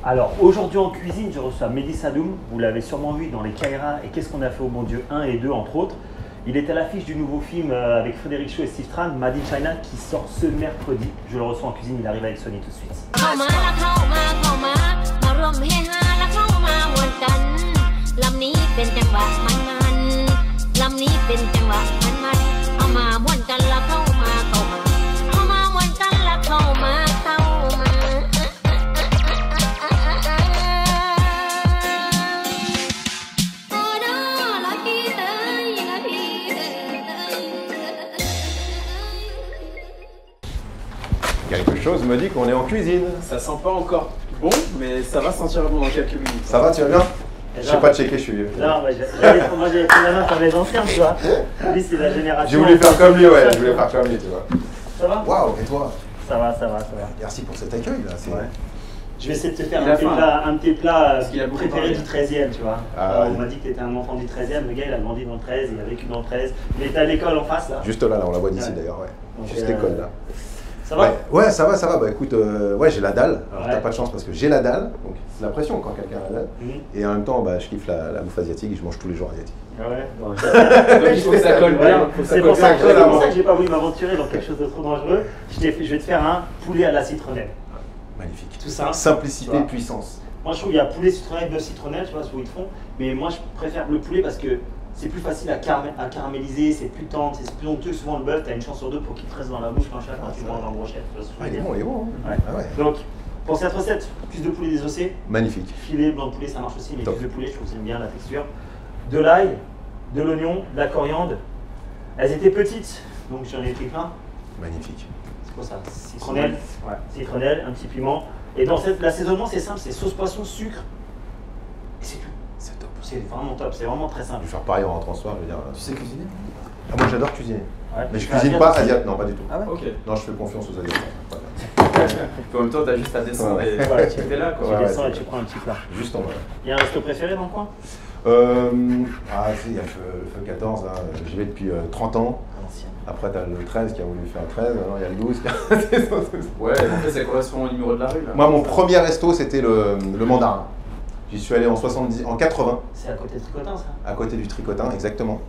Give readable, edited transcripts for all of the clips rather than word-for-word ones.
Alors aujourd'hui en cuisine, je reçois Mehdi Sadoum, vous l'avez sûrement vu dans les Kaira et Qu'est-ce qu'on a fait au bon Dieu 1 et 2 entre autres. Il est à l'affiche du nouveau film avec Frédéric Chou et Steve Tran, Made in China, qui sort ce mercredi. Je le reçois en cuisine, il arrive avec Sony tout de suite. Quelque chose me dit qu'on est en cuisine. Ça sent pas encore bon, mais ça va sentir bon dans quelques minutes. Ça va, tu vas bien? Je sais pas checker, je suis vieux. Non, moi j'avais pris la main comme les anciens, tu vois. Lui c'est la génération. J'ai voulu faire comme lui, ouais, je voulais faire comme lui, tu vois. Ça va? Waouh, et toi? Ça va, ça va, ça va. Merci pour cet accueil là. Ouais. Je vais essayer de te faire un petit plat préféré du 13e, tu vois. Ah, on m'a dit que tu étais un enfant du 13e, le gars il a grandi dans le 13, il a vécu dans le 13. Il était à l'école en face là. Juste là, on la voit d'ici d'ailleurs, ouais. Donc, Juste l'école là. Ça va? Ouais, ça va, ça va. Bah écoute, ouais, j'ai la dalle. Alors Ouais. t'as pas de chance parce que j'ai la dalle, donc c'est la pression quand quelqu'un a la dalle. Mhm. Et en même temps, bah, je kiffe la bouffe asiatique et je mange tous les jours asiatique. Ah ouais, bon, Donc il faut que ça colle bien. c'est pour ça que j'ai pas voulu m'aventurer dans quelque chose de trop dangereux. Je vais te faire un poulet à la citronnelle. Magnifique. Tout ça. Simplicité, puissance. Moi je trouve qu'il y a poulet citronnelle, bœuf citronnelle, tu vois, ce qu'ils font. Mais moi je préfère le poulet parce que c'est plus facile à caraméliser, c'est plus tendre, c'est plus onctueux. Souvent le bœuf, t'as une chance sur deux pour qu'il te reste dans la bouche quand tu manges en brochette. Ah, il est bon, il est bon. Hein. Ouais. Ah ouais. Donc pour cette recette, cuisse de poulet désossé, Magnifique. filet blanc de poulet ça marche aussi, mais Top. cuisse de poulet je trouve que j'aime bien la texture. De l'ail, de l'oignon, de la coriandre. Elles étaient petites, donc j'en ai pris plein. Magnifique. C'est quoi ça? Citronnelle. Ouais. Citronnelle, un petit piment. Et dans l'assaisonnement, c'est simple, c'est sauce poisson, sucre. Et c'est tout. C'est top. C'est vraiment top, c'est vraiment très Je simple. vais faire pareil en rentrant ce soir, je veux dire. Tu sais cuisiner? Ah, moi j'adore cuisiner. Ouais. Mais je Tu cuisine fais pas asiatique? asiatique, non, pas du tout. Ah ouais? Ok. Non, je fais confiance aux asiatiques. En même temps, t'as juste à descendre et Ouais, tu t'es là quoi. Tu Ouais, descends ouais, et tu prends un petit plat. Juste en bas. Il y a un resto préféré dans le coin? Ah, tu sais, il y a le feu 14, là. J'y vais depuis 30 ans. Ancien. Après, t'as le 13 qui a voulu faire 13, maintenant il y a le 12 qui a... Ouais, en fait ça correspond au numéro de la rue là. Moi, mon premier resto, c'était le Mandarin. J'y suis allé en 80, C'est à côté de Tricotin, ça? à côté du Tricotin, exactement.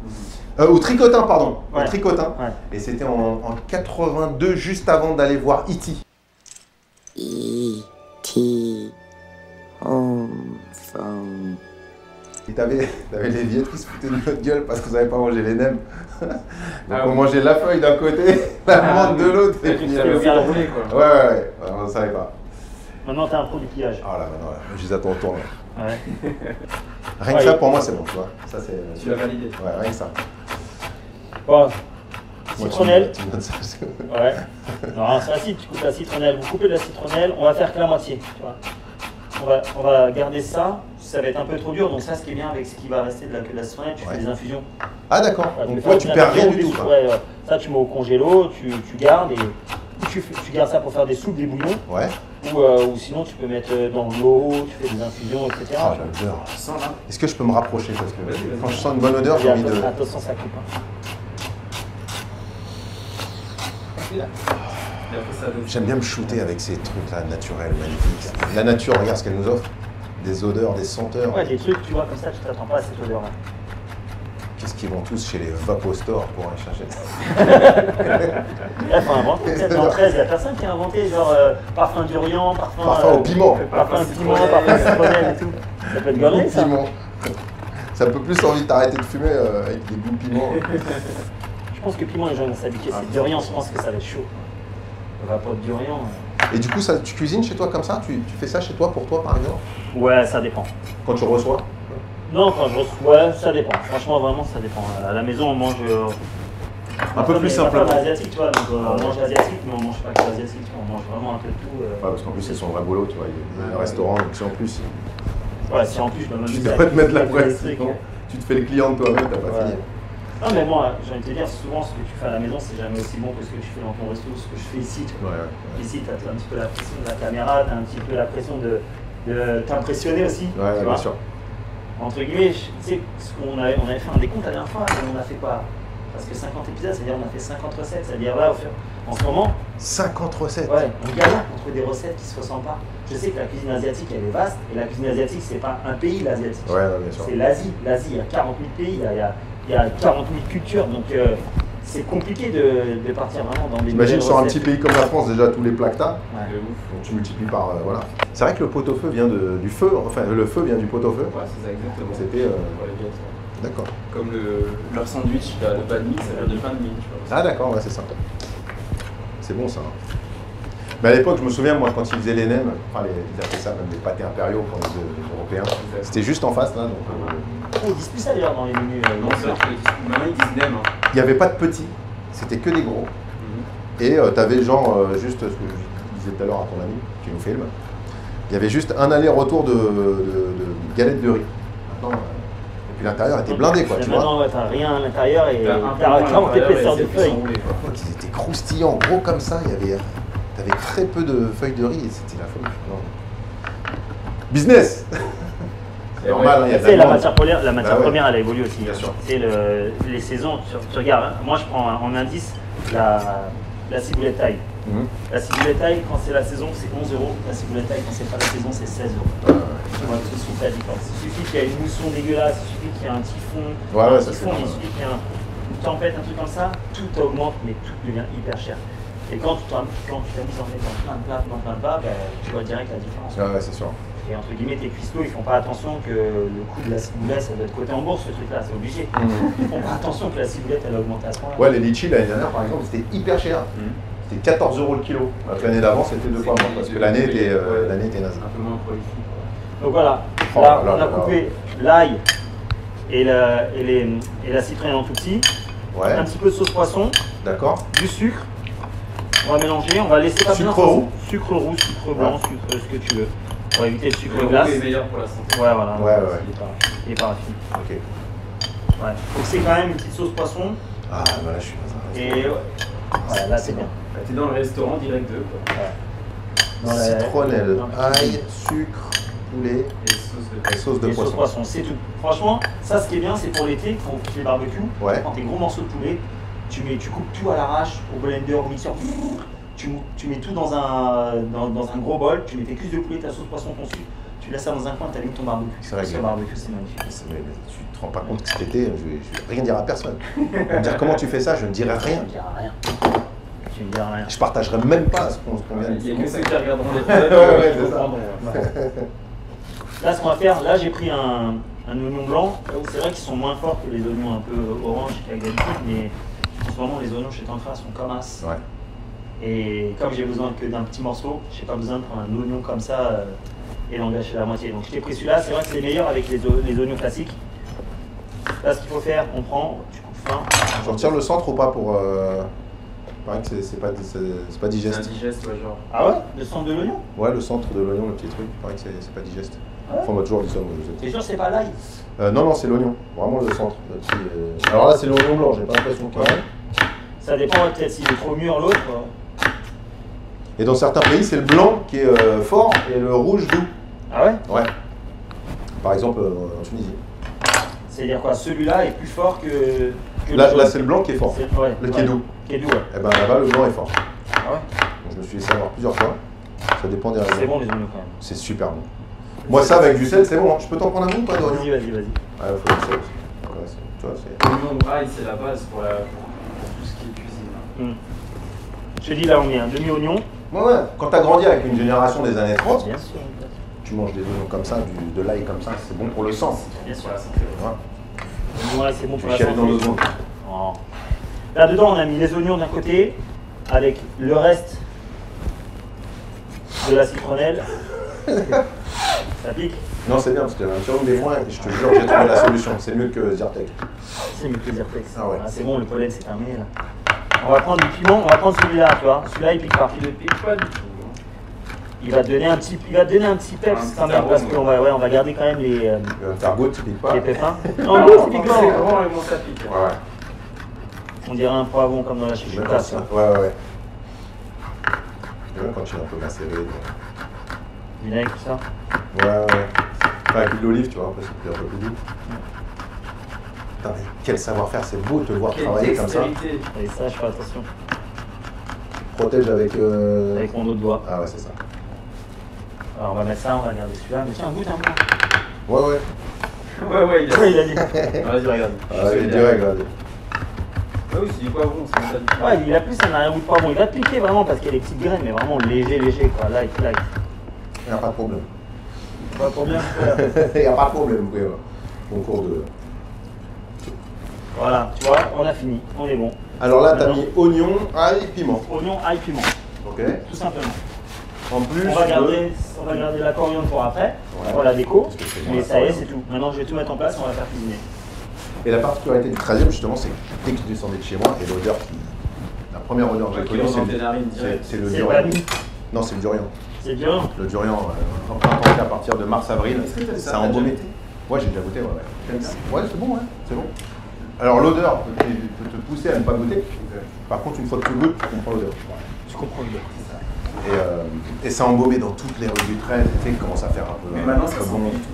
Au Tricotin, pardon. Ouais. Au Tricotin. Ouais. Et c'était en 82, juste avant d'aller voir E.T. E.T. Home phone. Et t'avais les vieilles qui se foutaient de notre gueule parce que vous n'avez pas mangé les nems. Donc Ah on oui. mangeait la feuille d'un côté, la menthe de l'autre. Et puis t'avais oublié de rouler quoi. Ouais, on ne savait pas. Maintenant, t'as un produit pliage. Ah là, maintenant, là, je les attends au tour. Là. Ouais. Rien que Ouais, ça, pour moi, c'est bon, tu vois. Ça, c'est... Tu l'as validé. Ouais, rien que ça. Bon, Moi, citronnelle. tu me donnes ça. Ouais. Non, c'est facile, tu coupes la citronnelle. Vous coupez de la citronnelle, on va faire que la moitié, tu vois. On va garder ça, ça va être un peu trop dur, donc ça, ce qui est bien avec ce qui va rester de la citronnelle, tu fais des infusions. Ah d'accord, Ouais, donc peux toi faire tu des perds rien infusions, du tout. des Quoi. ouais, ça, tu mets au congélo, tu gardes et tu gardes ça pour faire des soupes, des bouillons. Ouais. Ou sinon, tu peux mettre dans de l'eau, tu fais des infusions, etc. Ah j'adore. Tu sens là? Est-ce que je peux me rapprocher parce que Vas-y. quand je sens une bonne odeur, j'ai envie de... Attention, ça coupe. Hein. Et après ça donne. J'aime bien me shooter avec ces trucs-là naturels, magnifiques. La nature, regarde ce qu'elle nous offre. Des odeurs, des senteurs. Ouais, des trucs, tu vois, comme ça, tu t'attends pas à cette odeur-là. Qu'est-ce qu'ils vont tous chez les Vapo Store pour aller chercher ça? Là, faut inventer. Peut-être dans le 13, il y a personne qui a inventé genre parfum durian, Parfum au piment. parfum piment, parfum citronnelle et tout. Ça peut être goré, ça. Piment. Ça peut plus envie de t'arrêter de fumer avec des goûts piment. Je pense que piment, les gens vont s'habituer. C'est durian, je pense que ça va être chaud. On va pas de durian. Et du coup, ça, tu cuisines chez toi comme ça? Tu fais ça chez toi pour toi par exemple? Ouais, ça dépend. Quand tu reçois? Non, quand je reçois, ça dépend. Franchement, vraiment, ça dépend. À la maison, on mange Un peu plus simplement. On asiatique, tu vois. Donc, on mange asiatique, mais on mange pas que asiatique. Tu vois, on mange vraiment un peu de tout. Ouais, parce qu'en plus, c'est son vrai boulot, tu vois. Il y a un restaurant, donc si en plus, Ouais, si en plus, je dois tu m'amuser. dois te mettre la avec les pression. trucs. Tu te fais le client de toi-même, t'as pas Ouais. fini. Non, mais moi, j'ai envie de te dire, souvent, ce que tu fais à la maison, c'est jamais aussi bon que ce que tu fais dans ton resto, ce que je fais ici. Tu vois. Ouais, ouais. Ici, tu as un petit peu la pression de la caméra, tu as un petit peu la pression de t'impressionner aussi. Ouais, tu bien vois. sûr. Entre guillemets, tu sais, on avait fait un décompte la dernière fois, on a fait quoi? Parce que 50 épisodes, c'est-à-dire on a fait 50 recettes. C'est-à-dire là, en ce moment, 50 recettes. ouais, on galère pour trouver des recettes qui se ressemblent pas. Je sais que la cuisine asiatique, elle est vaste. Et la cuisine asiatique, c'est pas un pays, l'asiatique. Ouais, bien sûr. C'est l'Asie. L'Asie, il y a 40 000 pays, il y a 40 000 cultures. Donc, c'est compliqué de partir vraiment dans des Imagine nouvelles sur un recettes. petit pays comme la France, déjà tous les plats que t'as, Ouais. De ouf. donc tu multiplies par. Voilà. C'est vrai que le pot-au-feu vient du feu, enfin le feu vient du pot-au-feu. Ouais, c'est ça, exactement. C'était. Ouais, bien sûr. D'accord. Comme leur sandwich, le banh mi, ça vient de pain de mie, tu vois. Ah d'accord, ouais, c'est ça. C'est bon ça. Mais à l'époque, je me souviens, moi, quand ils faisaient les nems, enfin, ils appelaient ça même des pâtés impériaux pour les Européens. C'était juste en face là. Donc, Oh, ils disent plus ça d'ailleurs dans les menus. Non, c'est vrai que maintenant ils disent nem. Hein. il n'y avait pas de petits, c'était que des gros. Et tu avais genre, juste ce que je disais tout à l'heure à ton ami qui nous filme, il y avait juste un aller-retour de galettes de riz. Maintenant, et puis l'intérieur était blindé quoi, tu vois. Maintenant, ouais, t'as rien à l'intérieur et T'as t'as vraiment épaisseur de feuilles. Donc, ils étaient croustillants, gros comme ça, t'avais très peu de feuilles de riz et c'était la folie. Non. Business. C'est normal, hein, il y a Tu de sais, la la demande. matière première, elle a évolué aussi. Bien sûr. C'est les saisons. Tu regardes, hein, moi je prends en indice la ciboulette taille. La ciboulette taille, quand c'est la saison, c'est 11 €. La ciboulette taille, quand c'est pas la saison, c'est 16 €. Tu vois tout de suite la différence. Il suffit qu'il y ait une mousson dégueulasse, il suffit qu'il y ait un typhon, Ouais, ça, c'est il normal. suffit qu'il y ait une tempête, un truc comme ça, tout augmente, mais tout devient hyper cher. Et quand tu t'amuses en mettant plein de plats, ben, tu vois direct la différence. Ouais, c'est sûr. Et entre guillemets, tes cuistots, ils font pas attention que le coût de la ciboulette, ça doit être coté en bourse, ce truc-là, c'est obligé. Ils font pas attention que la ciboulette, elle a augmenté à ce point-là. Ouais, les litchis l'année dernière par exemple, c'était hyper cher. C'était 14 € le kilo. Alors que l'année d'avant, c'était 2 fois moins parce que l'année était naze. Un peu moins prolifique. Donc voilà, Oh là, là on là a là. coupé l'ail et la citronnelle en tout petit, Ouais, un petit peu de sauce poisson, d'accord. du sucre. On va mélanger, on va laisser pas Sucre bien roux. Sucre roux, sucre blanc, sucre ce que tu veux. On va éviter le sucre Le glace. roux est meilleur pour la santé. Ouais, voilà. Ouais. Il est paraffiné. Ok. Ouais. Donc c'est quand même une petite sauce poisson. Ah, bah là, je suis dans un Et ouais. Voilà, là c'est bien. Bah, t'es dans le restaurant direct 2 quoi. Dans la- citronnelle, dans la- ail, sucre, poulet Et et sauce de sauce de Et sauce poisson. poisson, c'est tout. Franchement, ça ce qui est bien, c'est pour l'été, quand tu fais barbecue, Ouais. tu prends tes gros morceaux de poulet, tu coupes tout à l'arrache, au blender, au mixeur, tu mets tout dans un gros bol, tu mets tes cuisses de poulet, ta sauce poisson, ton sucre, tu laisses ça dans un coin, tu allumes ton barbecue. C'est Parce que réglé. le barbecue, c'est magnifique. Mais tu te rends pas compte que cet été, je vais rien dire à personne. On va me dire comment tu fais ça, je ne dirai rien. Tu ne diras rien. Tu ne diras rien. Je partagerai même pas ce qu'on vient de Il y a dire. que ceux qui regarderont l'épisode Ouais, ouais, qui c'est ça. comprendront. Là, ce qu'on va faire, là j'ai pris un oignon blanc. C'est vrai qu'ils sont moins forts que les oignons un peu orange avec d'habitude, mais en ce moment les oignons chez Tantra sont comme as. Ouais. Et comme j'ai besoin que d'un petit morceau, j'ai pas besoin de prendre un oignon comme ça et d'en gâcher la moitié. Donc je t'ai pris celui-là, c'est vrai que c'est meilleur avec les oignons classiques. Là ce qu'il faut faire, on prend, tu coupes fin. Je retire le centre ou pas pour. Il paraît que c'est pas C'est un digeste. digeste, ouais, genre. Ah ouais? Le centre de l'oignon? Ouais, le centre de l'oignon, le petit truc, il paraît que c'est pas digeste. Ah ouais? Enfin, on m'a toujours dit ça, moi, je sais. T'es sûr que c'est pas l'ail? Non, c'est l'oignon, vraiment le centre. Le petit, Alors là, c'est l'oignon blanc, j'ai pas l'impression qu'il y a. Ça dépend peut-être s'il est trop mûr l'autre. Et dans certains pays, c'est le blanc qui est fort et le rouge doux. Ah ouais? Ouais. Par exemple, en Tunisie. C'est-à-dire quoi? Celui-là est plus fort que le Là, jaune. c'est le blanc qui est fort. Ouais, Le qui est doux. Qui est doux, ouais. Et ben là-bas, le blanc est fort. Ah ouais? Donc, je me suis laissé avoir plusieurs fois. Ça dépend des C'est raisons. bon les oignons quand même. C'est super bon. Moi, ça avec du sel, c'est bon. Hein. Je peux t'en prendre un bout ou pas d'oignon? Vas-y. Ah, il faut du sel aussi. Ouais, tu vois, c'est. L'oignon braille, c'est la base pour tout ce qui est cuisine. Je te dis là on est un demi-oignon. Ouais. Quand t'as grandi avec une génération des années 30, Bien sûr. tu manges des oignons comme ça, de l'ail comme ça, c'est bon pour le sang. Bien sûr. Pour la santé. Ouais. Ouais, c'est bon Tu pour la chiales santé. dans 2 secondes. Oh. Là dedans on a mis les oignons d'un côté avec le reste de la citronnelle. Ça pique. Non, c'est bien parce qu'il y avait un petit rhume des foins et je te jure, j'ai trouvé la solution. C'est mieux que Zyrtec. C'est mieux que le Zyrtex. Ah ouais. C'est bon, le pollen c'est terminé là. On va prendre du piment, on va prendre celui-là, tu vois. Celui-là il pique pas. Il ne pique pas du tout. Il va te donner un petit peps Un quand petit même parce arôme, qu'on va garder quand même les Targot, tu piques pas. pépins. Non, non, c'est piquant. C'est grand et bon, ça pique. Ouais. On dirait un poivron comme dans la J'aime chouchouka. bien ça. Ouais. J'aime bien quand tu es un peu macéré. Vinaigre, tout ça. Ouais. Enfin, avec de l'olive, tu vois, après c'est un peu plus doux. Putain, mais quel savoir-faire, c'est beau de te voir Quelle travailler comme ça. dextérité. Et ça, je fais attention. Protège avec. Avec mon autre doigt. Ah ouais, c'est ça. Alors, on va mettre ça, on va regarder celui-là. Mais tiens, goûte un peu. Ouais, ouais. Ouais, il a. Il a dit. Vas-y, regarde. Ah, il est direct, là. Ah oui, c'est du poivron, c'est même pas du Ouais, il a plus un arrière-goût de poivron. Il va piquer vraiment parce qu'il y a des petites graines, mais vraiment léger, quoi. Light. Il n'y a pas de problème. Pas pour bien. Il n'y a pas de problème, vous pouvez. Concours de. Voilà, tu vois, on a fini. On est bon. Alors là, t'as mis oignon, ail, piment. Oignon, ail, piment. Ok. Tout simplement. En plus, On va garder la coriandre pour après, Ouais. pour la déco. Parce que c'est bon, Mais la ça y est, coriandre. c'est tout. Maintenant, je vais tout mettre en place, on va faire cuisiner. Et la particularité du 13e, justement, c'est que dès que je descendais de chez moi, et l'odeur qui. La première odeur que j'ai Qui connue, rentre c'est dans tes narines direct. c'est le C'est durian. pas mis. Non, c'est le durian. C'est dur. Le durian, implanté à partir de mars-avril. Est-ce que t'as Ça ça, a t'as embaumé. déjà goûté Ouais, j'ai déjà goûté, ouais. T'aimes bien Ouais, c'est bon, ouais, c'est bon. Alors l'odeur peut te pousser à ne pas goûter. Par contre, une fois que tu goûtes, tu comprends l'odeur. Tu comprends le Et ça a embaumé dans toutes les rues du 13, tu sais, il commence à faire un peu. Mais maintenant, ça un peu sent bon. plus du tout.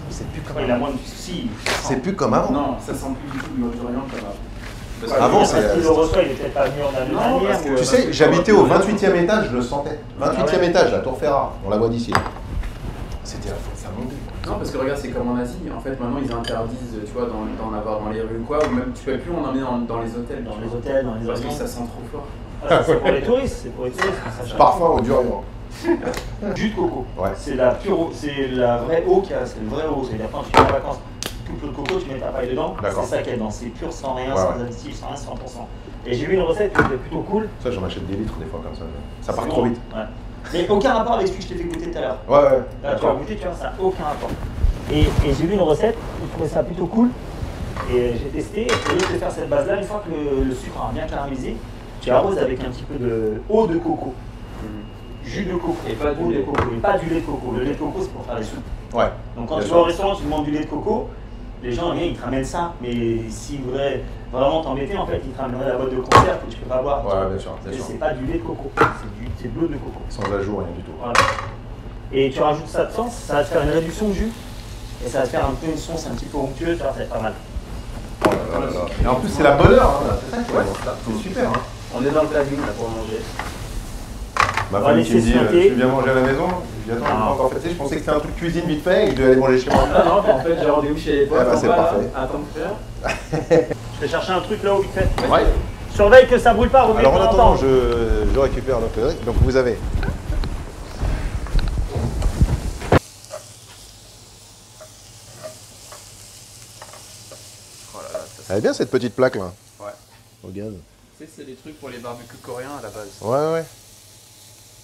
C'est plus Quand il a moins de soucis. C'est plus comme avant. Non, ça sent plus du tout le durian comme avant. Parce que- Avant, Parce c'est- qu'il le reçoit, il est peut-être pas venu en Non, manière. parce que- Tu sais, j'habitais au 28e étage, je le sentais. 28e étage, la Tour Ferrat, on la voit d'ici. C'était ça montait. Non, parce que regarde, c'est comme en Asie. En fait, maintenant, ils interdisent, tu vois, d'en avoir dans les rues ou quoi, ou même tu peux plus en emmener dans les hôtels. Dans tu les vois. hôtels, dans les Parce que avions. ça sent trop fort. Ah, ça, c'est pour les touristes, c'est pour les touristes. que ça change. Parfum au durian. Jus de coco. Ouais. C'est la pure eau, c'est la vraie eau qu'il y a, c'est le vrai eau. C'est-à-dire quand tu vas en vacances, tu coupes le coco, tu mets ta paille dedans, D'accord. c'est ça qu'il y a dedans. C'est pur, sans rien, Ouais, sans ouais. additifs, sans rien, 100%. Et j'ai vu une recette qui était plutôt cool. Ça, j'en achète des litres des fois comme ça. Ça part C'est trop bon. vite. Ouais. Mais aucun rapport avec ce que je t'ai fait goûter tout à l'heure. Ouais, ouais. Là, tu vas D'accord. goûter, tu vois, ça n'a aucun rapport. Et j'ai vu une recette, je trouvais ça plutôt cool. Et j'ai testé, et au lieu de faire cette base-là, une fois que le sucre a bien caramélisé, tu arroses avec un petit peu de eau de coco. Jus de coco. Et pas du eau lait. de coco. Et pas du lait de coco. Le lait de coco, c'est pour faire les soupes. Ouais. Donc quand Bien tu sûr. vas au restaurant, tu demandes du lait de coco, les gens viennent, ils te ramènent ça. Mais s'ils voudraient vraiment t'embêter, en fait, ils te ramèneraient la boîte de conserve que tu peux pas boire. Ouais, bien sûr, bien Et sûr. c'est pas du lait de coco, c'est de l'eau de coco. Sans ajout, rien du tout. Voilà. Et tu rajoutes ça dedans, ça va te faire une réduction de jus. Et ça va te faire un peu une sauce un petit peu onctueuse, tu vois, ça va être pas mal. Oh là là là là. Et en plus, c'est la bonne heure, hein. C'est ça qui est bon. C'est super, hein. On est dans le planning là pour manger. Ma On va famille qui me laisser dit, suinter. tu viens manger à la maison? Je dis, attends, j'ai pas encore fait. Tu sais, je pensais que c'était un truc cuisine vite fait et que je devais aller manger chez moi. Ah non, en fait, j'ai rendez-vous chez les potes. Ah bah, en c'est bas, là. parfait. Attends de faire. Je vais chercher un truc là-haut vite fait. Ouais. Surveille que ça brûle pas, remets Alors en pas attendant, longtemps. je récupère donc vous avez. Oh là là, ça Elle est bien cette petite plaque là, Ouais. au gaz. Tu sais, c'est des trucs pour les barbecues coréens à la base. Ouais, ouais.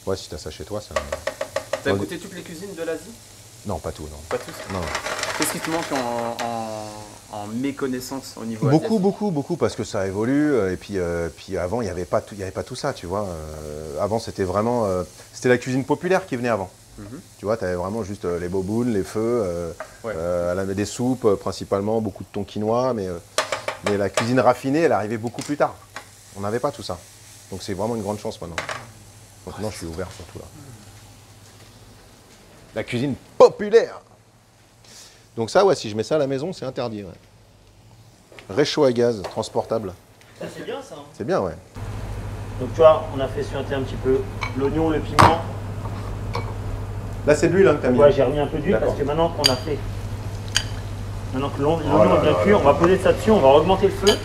Ouais, si t'as ça chez toi, ça. T'as Ouais. goûté toutes les cuisines de l'Asie? Non, pas tout, non. Pas tous. Non. Qu'est-ce qui te manque en méconnaissance au niveau Beaucoup, asiatique? beaucoup, parce que ça évolue. Et puis avant, il n'y avait pas tout ça, tu vois. Avant, c'était vraiment, c'était la cuisine populaire qui venait avant. Mhm. Tu vois, tu avais vraiment juste les bobounes, les feux, Ouais. des soupes principalement, beaucoup de thon quinoa, mais la cuisine raffinée, elle arrivait beaucoup plus tard. On n'avait pas tout ça. Donc c'est vraiment une grande chance maintenant. Maintenant, je suis ouvert sur tout là. La cuisine populaire. Donc ça, ouais, si je mets ça à la maison, c'est interdit. Ouais. Réchaud à gaz, transportable. Ça c'est bien ça. Hein. C'est bien, ouais. Donc tu vois, on a fait suinter un petit peu l'oignon, le piment. Là, c'est de l'huile hein, que tu as mis. Ouais, j'ai remis un peu d'huile D'accord. parce que maintenant qu'on a fait. Maintenant que l'oignon Oh là est bien là cuit, là on va poser ça dessus, on va augmenter le feu.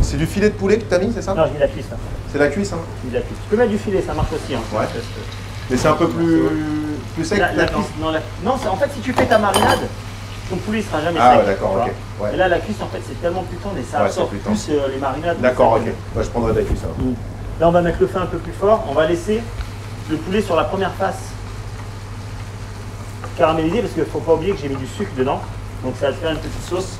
C'est du filet de poulet que tu as mis, c'est ça? Non, j'ai mis la cuisse là. C'est la cuisse, hein. J'ai mis la cuisse. Tu peux mettre du filet, ça marche aussi. Hein. Ouais. Mais c'est un peu plus sec La que la cuisse, cuisse. non, c'est en fait si tu fais ta marinade, ton poulet il sera jamais Ah sec. ouais, d'accord, tu vois. ok. Ouais. Et là la cuisse en fait c'est tellement plus tendre et ça Ouais, absorbe c'est plus plus les marinades. D'accord, Donc, ok. ça- Bah, je prendrai de la cuisse. Alors. Là on va mettre le feu un peu plus fort, on va laisser le poulet sur la première face caraméliser parce qu'il ne faut pas oublier que j'ai mis du sucre dedans. Donc ça va te faire une petite sauce.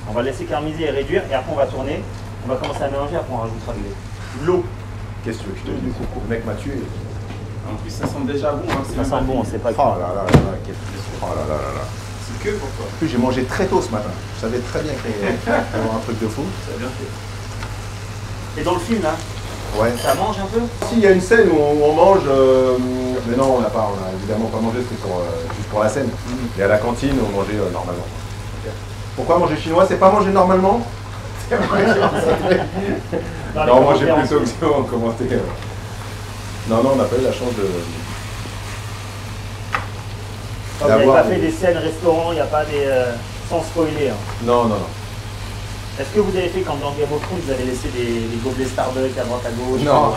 On va laisser caraméliser et réduire et après on va tourner. On va commencer à mélanger, après on rajoutera de l'eau. Qu'est-ce que tu veux que je te Du dise? coco. Le mec m'a tué. En plus, ça sent déjà bon. Hein, Ça sent bon, c'est pas Oh là là là là, oh là là là là. C'est que pour toi. En plus, j'ai mangé très tôt ce matin. Je savais très bien qu'il y avait un truc de fou. Ça a bien fait. Et dans le film là, Ouais. ça mange un peu. Si, il y a une scène où on mange, mais non, on a évidemment pas mangé, c'était juste pour la scène. Et à la cantine, on mangeait normalement. Pourquoi manger chinois? C'est pas manger normalement? Non, moi j'ai plus d'options en commentaire. Non, on n'a pas eu la chance de. Vous n'avez pas fait des scènes restaurants, il n'y a pas des. Sans spoiler. Hein. Non. Est-ce que vous avez fait, comme dans Game of Thrones, vous avez laissé des gobelets Starbucks à droite à gauche? Non.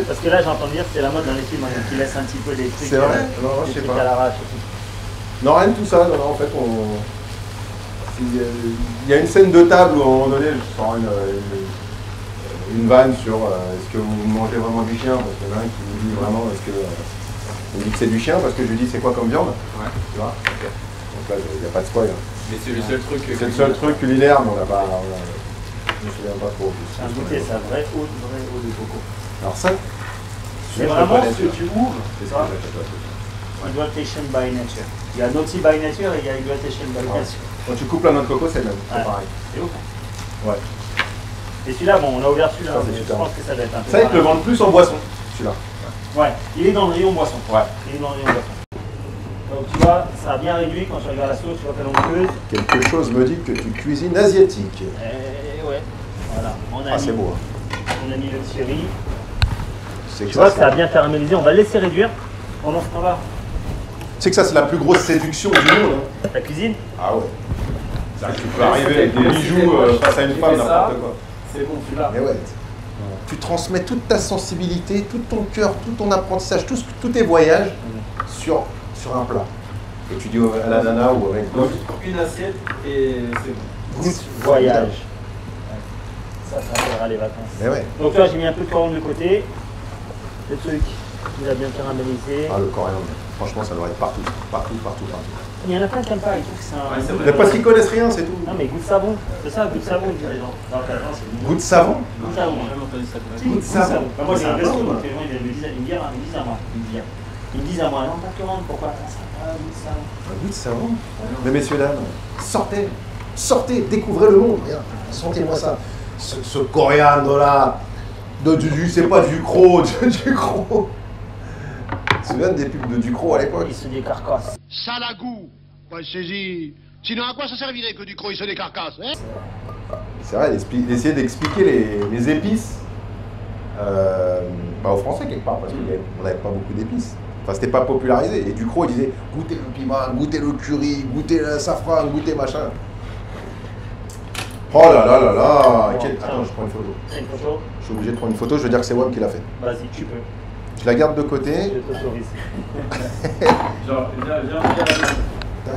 Parce que là, j'entends dire que c'est la mode dans les films, hein, qui laisse un petit peu des trucs. C'est vrai? Non, je sais trucs pas. à l'arrache. Non, rien de tout ça. Non, en fait, il y a une scène de table où à un moment donné, je sors une vanne sur est-ce que vous mangez vraiment du chien? Parce qu'il y en a un qui me dit vraiment est-ce que vous dites que c'est du chien parce que je lui dis c'est quoi comme viande? Ouais. Tu vois? Donc là, il n'y a pas de spoil. Hein. Mais c'est le seul truc. C'est le seul truc culinaire, mais on n'a pas. Je me souviens pas trop. C'est un goûter, c'est un vrai eau de coco. Alors ça, C'est vraiment ce que tu ouvres. C'est tu ça, vois. Hydration by nature. Il y a naughty by nature et il y a hydration by nature. Quand tu coupes la noix de coco, c'est le même. C'est Ouais. pareil. C'est ouf. Ouais. Et celui-là, bon, on a ouvert celui-là, Ça, c'est mais je super. pense que ça doit être un peu. Ça, ils te le vendent plus en boisson, celui-là. Ouais, il est dans le rayon boisson. Ouais. Il est dans le rayon boisson. Donc tu vois, ça a bien réduit quand tu regardes la sauce, tu vois qu'elle est onctueuse. Quelque chose me dit que tu cuisines asiatique. Et ouais, voilà. On a Ah, mis, c'est beau. Hein. on a mis le curry. C'est que Tu vois ça, que ça a bien caramélisé, on va le laisser réduire. Pendant ce temps-là, c'est que ça, c'est la plus grosse séduction du monde. Hein. la cuisine. Ah ouais. C'est-à-dire que tu peux arriver avec des bijoux face à une femme, n'importe quoi. C'est bon, tu l'as. Mais ouais. Tu transmets toute ta sensibilité, tout ton cœur, tout ton apprentissage, tous tes voyages sur un plat. Et tu dis à la nana ou avec Donc, une assiette et c'est bon. Goût voyage. Ça rappellera les vacances. Mais ouais. Donc là, j'ai mis un peu de coriandre de côté. Le truc, il a bien caramélisé. Ah, le coriandre. Franchement, ça doit être partout. Partout. Il y en a plein qui n'aiment pas, ils trouvent que c'est un. Ouais, c'est vrai. Mais parce qu'ils connaissent rien, c'est tout. Non, mais goût de savon. C'est ça, goût de savon, ils disent les gens. Non, c'est Goût de savon. goût de savon. J'ai jamais entendu ça. Si, Goût de savon. Bah, moi, j'ai C'est un un resto, peu, donc les gens ils me disent à moi. Ils me disent à moi, non, pas de commande, pourquoi ça? Ah, goût de savon. Un goût de savon. Mais messieurs, dames, sortez, découvrez le monde. Regarde, sentez-moi ça. Ce coriandre-là, c'est pas du croc, du croc. Tu te souviens des pubs de Ducrot à l'époque? Ils se décarcassent. Sale à goût. Pas saisi. Sinon, à quoi ça servirait que du croc il se décarcasse, hein? C'est vrai, d'essayer d'expliquer les épices aux Français quelque part, parce qu'on n'avait pas beaucoup d'épices. Enfin, c'était pas popularisé. Et Ducrot, il disait goûtez le piment, goûtez le curry, goûtez le safran, goûtez machin. Oh là là là là. Attends, je prends une photo. C'est une photo. Je suis obligé de prendre une photo, je veux dire que c'est Wam qui l'a fait. Vas-y, tu peux. Je la garde de côté. Je t'autorise. Genre, viens, Tac.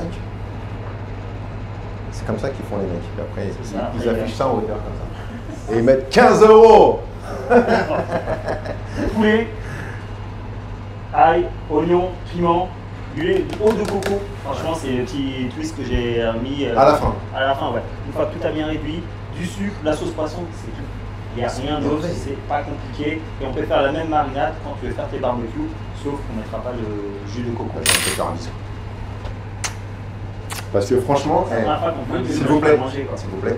C'est comme ça qu'ils font les mecs. Et après, C'est ça. ils affichent ça en hauteur comme ça. Et ils mettent 15 €. Poulet, ail, oignon, piment, du lait, de eau de coco. Franchement, c'est le petit twist que j'ai mis À la fin. À la fin, ouais. Une fois que tout a bien réduit, du sucre, la sauce poisson, c'est tout. Il n'y a rien d'autre, c'est pas compliqué. Et on peut faire la même marinade quand tu veux faire tes barbecues, sauf qu'on ne mettra pas le jus de coco. Je vais te faire un bisou. Parce que franchement, C'est la première fois qu'on peut s'il vous plaît, manger, quoi. s'il vous plaît.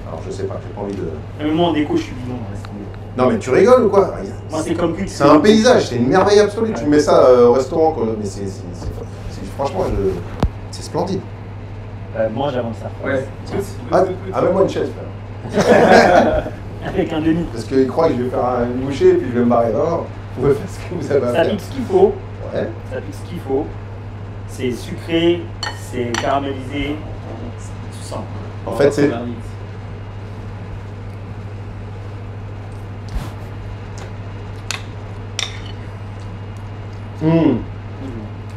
Alors je sais pas, j'ai pas envie de. Même moi en déco, je suis bidon. Laisse tomber. Non mais tu rigoles ou quoi? Moi, c'est comme culte. C'est un paysage, c'est une merveille absolue. Tu mets ça au restaurant, quoi. Mais franchement, c'est splendide. Mange avant ça. Ouais. Amène-moi une chaise, frère. Avec un demi. Parce qu'ils croient que je vais faire une bouchée et puis je vais me barrer. Non, vous pouvez faire ce que vous avez à Ça faire. pique ce qu'il faut. Ouais. Ça pique ce qu'il faut. C'est sucré, c'est caramélisé. Tu sens. En fait, c'est.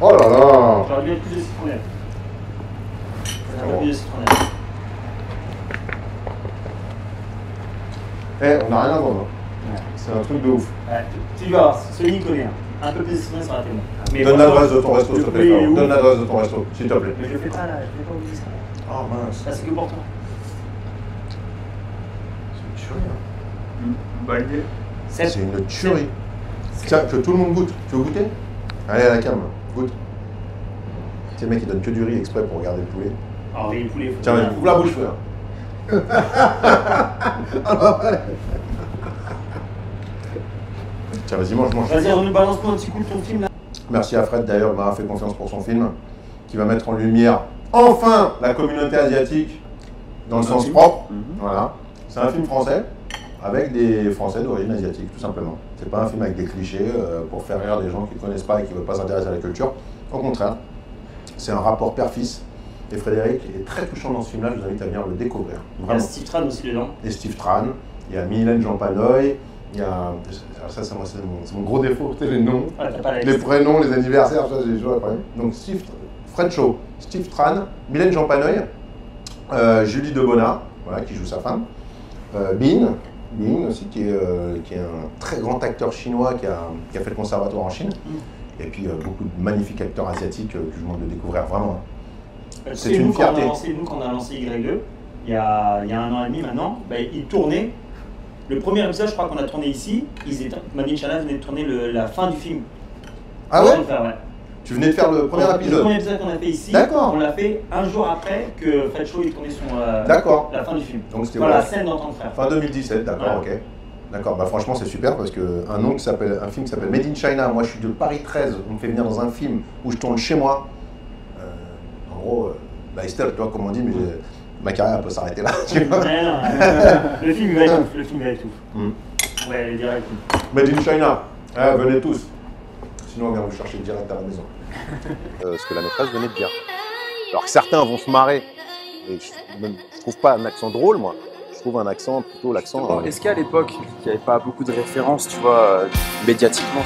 Oh là là. J'aurais bien plus de citronnelle. Un peu bon. plus de citronnelle. On n'a rien à vendre. Ouais. C'est un truc de ouf. Ouais. Tu vas voir, celui il connaît. Un peu plus de citronnelle, ça va être bon. Mais Donne moi, l'adresse de ton resto, s'il te plaît. le poulet, frérot. il est Donne où l'adresse de ton resto, s'il te plaît. Mais je le fais pas là, je vais pas oublier ça. Oh mince. Ça c'est que pour toi. C'est une tuerie. Hein. Bonne idée. C'est une tuerie. Tiens, que tout le monde goûte. Tu veux goûter? Allez à la cam, goûte. C'est le mec qui donne que du riz exprès pour regarder le poulet. Ah oui, le poulet, il faut Tiens, bien. ouvre la bouche, frère. Tiens, vas-y, mange. Vas-y, on nous balance-moi un petit coup de ton film là. Merci à Fred d'ailleurs, il m'a fait confiance pour son film, qui va mettre en lumière enfin la communauté asiatique dans le sens propre. Voilà. C'est un film français avec des Français d'origine asiatique, tout simplement. C'est pas un film avec des clichés pour faire rire des gens qui ne connaissent pas et qui ne veulent pas s'intéresser à la culture. Au contraire, c'est un rapport père-fils. Et Frédéric est très touchant dans ce film-là, je vous invite à venir le découvrir. Il y a Steve Tran aussi dedans. Et Steve Tran, il y a Mylène Jean-Panoy, il y a... Ça, c'est mon gros défaut, c'est les noms. Ah, t'as pas la Les liste. prénoms, les anniversaires, ça j'ai toujours le problème. Donc Frencho, Steve Tran, Mylène Jean-Panoy, Julie Debona, voilà, qui joue sa femme, Bin aussi, qui est un très grand acteur chinois qui a fait le conservatoire en Chine. Et puis beaucoup de magnifiques acteurs asiatiques que je vous demande de découvrir vraiment. C'est une fierté. Nous, quand on a lancé Y2, il y a 1 an et demi maintenant, ils tournaient. Le premier épisode, je crois qu'on a tourné ici. Madine Chaina venait de tourner la fin du film. Ah ouais, ouais. Tu venais de faire le premier épisode. Le premier épisode qu'on a fait ici, D'accord. on l'a fait un jour après que Fred Shaw ait tourné la fin du film. Donc c'était la scène dans Tant frère. Fin 2017, d'accord, ok. D'accord, bah franchement c'est super parce qu'un film qui s'appelle Made in China, moi je suis de Paris 13, on me fait venir dans un film où je tourne chez moi. En gros, Estelle, tu vois comme on dit, mais ma carrière peut s'arrêter là. Tu vois. Le film va étouffe, Ouais, direct. Made in China, venez tous. Sinon on vient vous chercher direct à la maison. Ce que la maîtresse venait de dire. Alors que certains vont se marrer, et je trouve pas un accent drôle moi. Je trouve un accent, plutôt l'accent... Est-ce qu'à l'époque, il n'y avait pas beaucoup de références, tu vois, médiatiquement